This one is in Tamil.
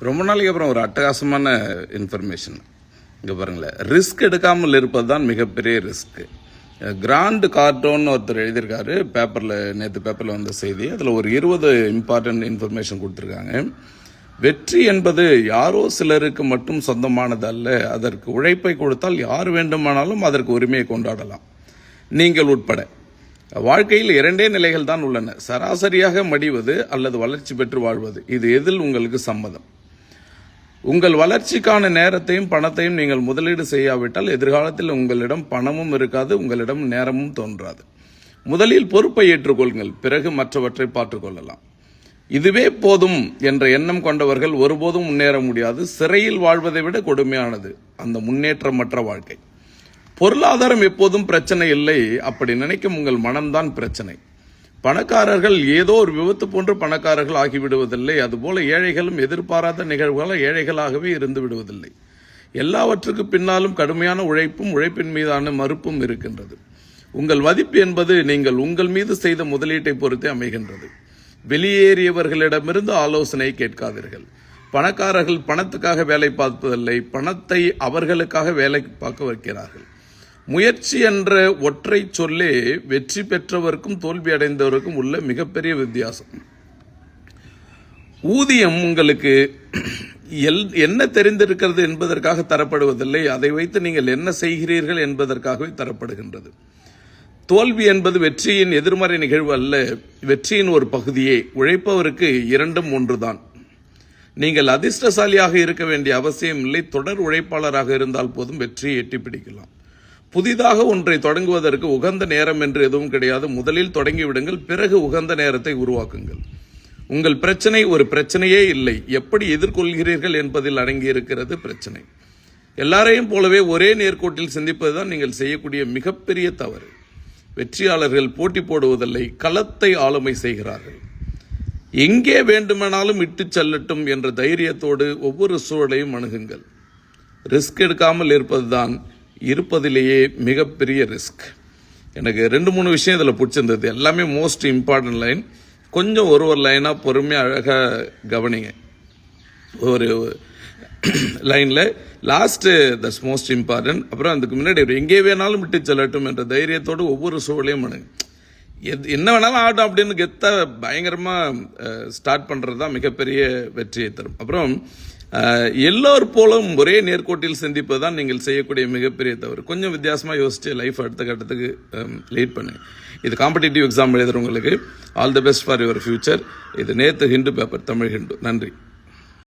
ரொம்ப நாளைக்கு அப்புறம் ஒரு அட்டகாசமான இன்ஃபர்மேஷன். இங்கே பாருங்களேன், ரிஸ்க் எடுக்காமல் இருப்பது தான் மிகப்பெரிய ரிஸ்க். கிராண்ட் கார்டோன்னு ஒருத்தர் எழுதியிருக்காரு பேப்பரில், நேற்று பேப்பரில் வந்த செய்தி. அதில் ஒரு 20 இம்பார்ட்டன்ட் இன்ஃபர்மேஷன் கொடுத்துருக்காங்க. வெற்றி என்பது யாரோ சிலருக்கு மட்டும் சொந்தமானது அல்ல. அதற்கு உழைப்பை கொடுத்தால் யார் வேண்டுமானாலும் அதற்கு உரிமையை கொண்டாடலாம், நீங்கள் உட்பட. வாழ்க்கையில் 2 நிலைகள் தான் உள்ளன, சராசரியாக மடிவது அல்லது வளர்ச்சி பெற்று வாழ்வது. இது எதில் உங்களுக்கு சம்மதம்? உங்கள் வளர்ச்சிக்கான நேரத்தையும் பணத்தையும் நீங்கள் முதலீடு செய்யாவிட்டால் எதிர்காலத்தில் உங்களிடம் பணமும் இருக்காது, உங்களிடம் நேரமும் தோன்றாது. முதலில் பொறுப்பை ஏற்றுக்கொள்ளுங்கள், பிறகு மற்றவற்றை பார்த்துக்கொள்ளலாம். இதுவே போதும் என்ற எண்ணம் கொண்டவர்கள் ஒருபோதும் முன்னேற முடியாது. சிறையில் வாழ்வதை விட கொடுமையானது அந்த முன்னேற்றமற்ற வாழ்க்கை. பொருளாதாரம் எப்போதும் பிரச்சனை இல்லை, அப்படி நினைக்கும் உங்கள் மனம்தான் பிரச்சனை. பணக்காரர்கள் ஏதோ ஒரு விபத்து போன்று பணக்காரர்கள் ஆகிவிடுவதில்லை, அதுபோல ஏழைகளும் எதிர்பாராத நிகழ்வுகளால் ஏழைகளாகவே இருந்து விடுவதில்லை. எல்லாவற்றுக்கு பின்னாலும் கடுமையான உழைப்பும் உழைப்பின் மீதான மறுப்பும் இருக்கின்றது. உங்கள் மதிப்பு என்பது நீங்கள் உங்கள் மீது செய்த முதலீட்டை பொறுத்தே அமைகின்றது. வெளியேறியவர்களிடமிருந்து ஆலோசனை கேட்காதீர்கள். பணக்காரர்கள் பணத்துக்காக வேலை பார்ப்பதில்லை, பணத்தை அவர்களுக்காக வேலை பார்க்க வைக்கிறார்கள். முயற்சி என்ற ஒற்றை சொல்லே வெற்றி பெற்றவருக்கும் தோல்வி அடைந்தவருக்கும் உள்ள மிகப்பெரிய வித்தியாசம். ஊதியம் உங்களுக்கு என்ன தெரிந்திருக்கிறது என்பதற்காக தரப்படுவதில்லை, அதை வைத்து நீங்கள் என்ன செய்கிறீர்கள் என்பதற்காகவே தரப்படுகின்றது. தோல்வி என்பது வெற்றியின் எதிர்மறை நிகழ்வு அல்ல, வெற்றியின் ஒரு பகுதியே. உழைப்பவருக்கு 2ம் ஒன்றுதான். நீங்கள் அதிர்ஷ்டசாலியாக இருக்க வேண்டிய அவசியம் இல்லை, தொடர் உழைப்பாளராக இருந்தால் போதும் வெற்றியை எட்டி பிடிக்கலாம். புதிதாக ஒன்றை தொடங்குவதற்கு உகந்த நேரம் என்று எதுவும் கிடையாது. முதலில் தொடங்கிவிடுங்கள், பிறகு உகந்த நேரத்தை உருவாக்குங்கள். உங்கள் பிரச்சனை ஒரு பிரச்சனையே இல்லை, எப்படி எதிர்கொள்கிறீர்கள் என்பதில் அடங்கியிருக்கிறது பிரச்சனை. எல்லாரையும் போலவே ஒரே நேர்கோட்டில் சிந்திப்பதுதான் நீங்கள் செய்யக்கூடிய மிகப்பெரிய தவறு. வெற்றியாளர்கள் போட்டி போடுவதில்லை, களத்தை ஆளுமை செய்கிறார்கள். எங்கே வேண்டுமானாலும் இட்டுச் செல்லட்டும் என்ற தைரியத்தோடு ஒவ்வொரு சூழலையும் அணுகுங்கள். ரிஸ்க் எடுக்காமல் இருப்பதுதான் இருப்பதிலேயே மிகப்பெரிய ரிஸ்க். எனக்கு 2-3 விஷயம் இதில் பிடிச்சிருந்தது. எல்லாமே மோஸ்ட் இம்பார்ட்டன்ட் லைன். கொஞ்சம் ஒரு லைனாக பொறுமையாக அழகாக கவனிங்க. ஒரு லைனில் லாஸ்ட்டு தட்ஸ் மோஸ்ட் இம்பார்ட்டன்ட். அப்புறம் அதுக்கு முன்னாடி எங்கே வேணாலும் விட்டு செல்லட்டும் என்ற தைரியத்தோடு ஒவ்வொரு சூழலையும் அணுகு. என்ன வேணாலும் ஆகட்டும் அப்படின்னு கெத்த பயங்கரமாக ஸ்டார்ட் பண்ணுறது தான் மிகப்பெரிய வெற்றியை தரும். அப்புறம் எல்லோர் போலும் ஒரே நேர்கோட்டில் சிந்திப்பது தான் நீங்கள் செய்யக்கூடிய மிகப்பெரிய தவறு. கொஞ்சம் வித்தியாசமாக யோசிச்சு லைஃப் அடுத்த கட்டத்துக்கு லீட் பண்ணு. இது காம்படிட்டிவ் எக்ஸாம் எழுதுறவங்களுக்கு all the best for your future. இது நேற்று ஹிந்து பேப்பர், தமிழ் ஹிந்து. நன்றி.